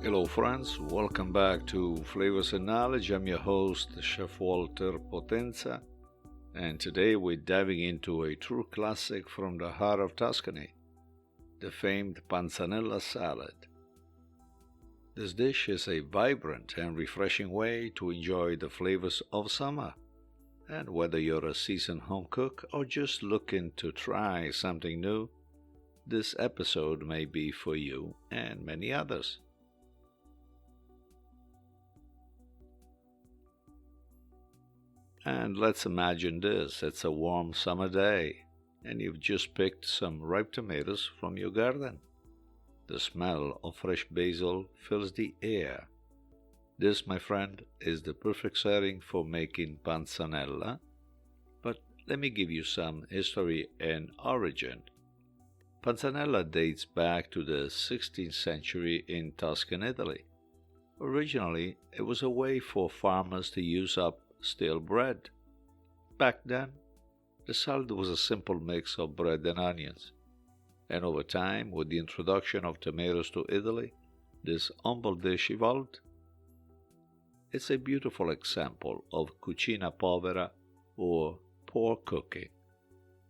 Hello, friends. Welcome back to Flavors and Knowledge. I'm your host, Chef Walter Potenza, and today we're diving into a true classic from the heart of Tuscany, the famed panzanella salad. This dish is a vibrant and refreshing way to enjoy the flavors of summer. And whether you're a seasoned home cook or just looking to try something new, this episode may be for you and many others. And let's imagine this. It's a warm summer day, and you've just picked some ripe tomatoes from your garden. The smell of fresh basil fills the air. This, my friend, is the perfect setting for making panzanella. But let me give you some history and origin. Panzanella dates back to the 16th century in Tuscan, Italy. Originally, it was a way for farmers to use up stale bread. Back then, the salad was a simple mix of bread and onions, and over time, with the introduction of tomatoes to Italy, this humble dish evolved. It's a beautiful example of cucina povera, or poor cooking,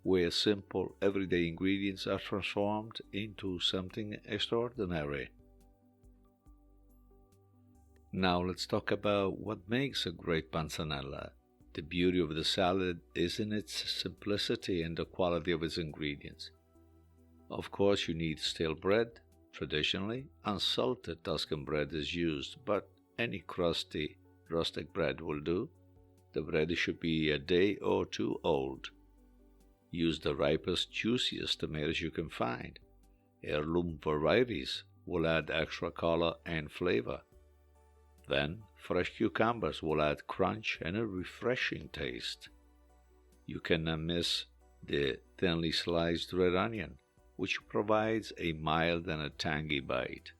where simple everyday ingredients are transformed into something extraordinary. Now let's talk about what makes a great panzanella. The beauty of the salad is in its simplicity and the quality of its ingredients. Of course, you need stale bread. Traditionally, unsalted Tuscan bread is used, but any crusty, rustic bread will do. The bread should be a day or two old. Use the ripest, juiciest tomatoes you can find. Heirloom varieties will add extra color and flavor. Then, fresh cucumbers will add crunch and a refreshing taste. You cannot miss the thinly sliced red onion, which provides a mild and a tangy bite.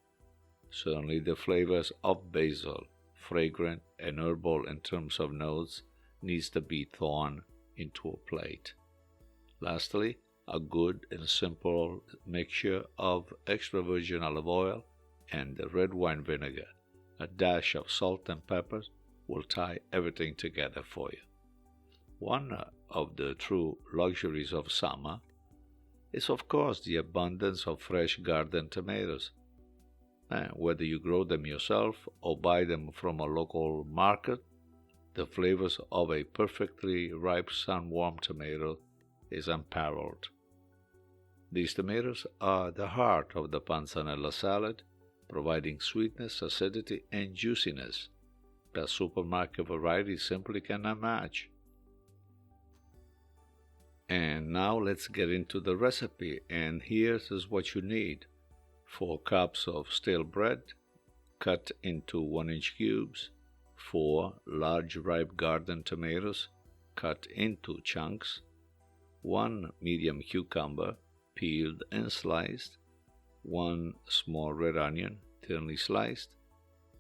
Certainly the flavors of basil, fragrant and herbal in terms of notes, needs to be thrown into a plate. Lastly, a good and simple mixture of extra virgin olive oil and red wine vinegar. A dash of salt and pepper will tie everything together for you. One of the true luxuries of summer is, of course, the abundance of fresh garden tomatoes. Whether you grow them yourself or buy them from a local market, the flavors of a perfectly ripe sun-warmed tomato is unparalleled. These tomatoes are the heart of the panzanella salad, providing sweetness, acidity, and juiciness that supermarket variety simply cannot match. And now let's get into the recipe, and here's what you need. 4 cups of stale bread, cut into 1-inch cubes. 4 large ripe garden tomatoes, cut into chunks. 1 medium cucumber, peeled and sliced. 1 small red onion, thinly sliced.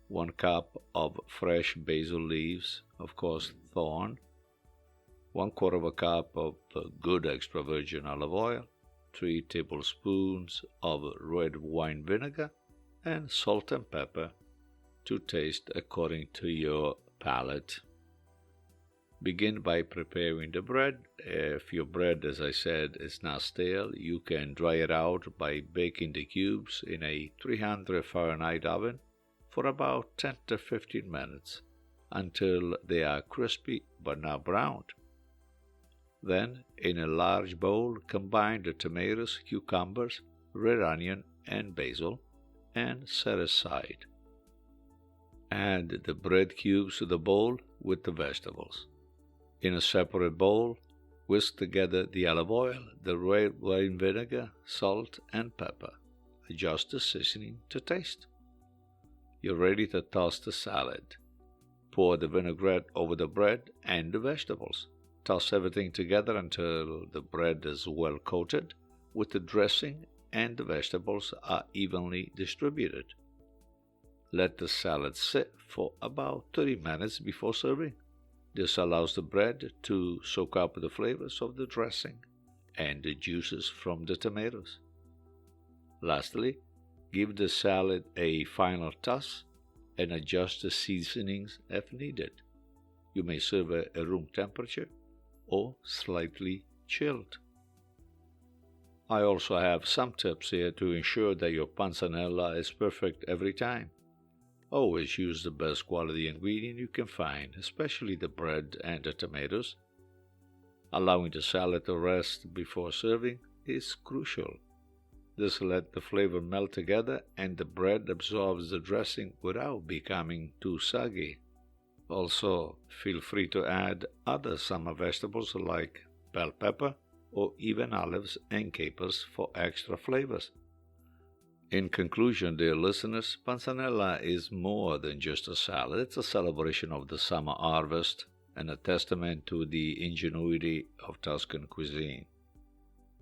1 cup of fresh basil leaves, of course thorn. 1/4 cup of good extra virgin olive oil. 3 tablespoons of red wine vinegar, and salt and pepper to taste according to your palate. Begin by preparing the bread. If your bread, as I said, is not stale, you can dry it out by baking the cubes in a 300 Fahrenheit oven for about 10 to 15 minutes until they are crispy but not browned. Then, in a large bowl, combine the tomatoes, cucumbers, red onion, and basil, and set aside. Add the bread cubes to the bowl with the vegetables. In a separate bowl, whisk together the olive oil, the red wine vinegar, salt, and pepper. Adjust the seasoning to taste. You're ready to toss the salad. Pour the vinaigrette over the bread and the vegetables. Toss everything together until the bread is well coated with the dressing and the vegetables are evenly distributed. Let the salad sit for about 30 minutes before serving. This allows the bread to soak up the flavors of the dressing and the juices from the tomatoes. Lastly, Give the salad a final toss and adjust the seasonings if needed. You may serve at room temperature or slightly chilled. I also have some tips here to ensure that your panzanella is perfect every time. Always use the best quality ingredient you can find, especially the bread and the tomatoes. Allowing the salad to rest before serving is crucial. This lets the flavor melt together and the bread absorbs the dressing without becoming too soggy. Also, feel free to add other summer vegetables like bell pepper or even olives and capers for extra flavors. In conclusion, dear listeners, panzanella is more than just a salad. It's a celebration of the summer harvest and a testament to the ingenuity of Tuscan cuisine.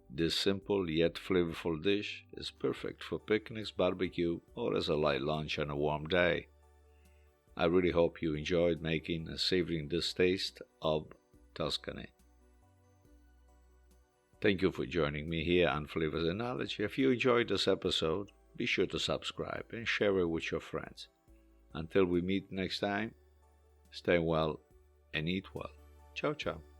This simple yet flavorful dish is perfect for picnics, barbecue, or as a light lunch on a warm day. I really hope you enjoyed making and savoring this taste of Tuscany. Thank you for joining me here on Flavors and Knowledge. If you enjoyed this episode, be sure to subscribe and share it with your friends. Until we meet next time, stay well and eat well. Ciao, ciao.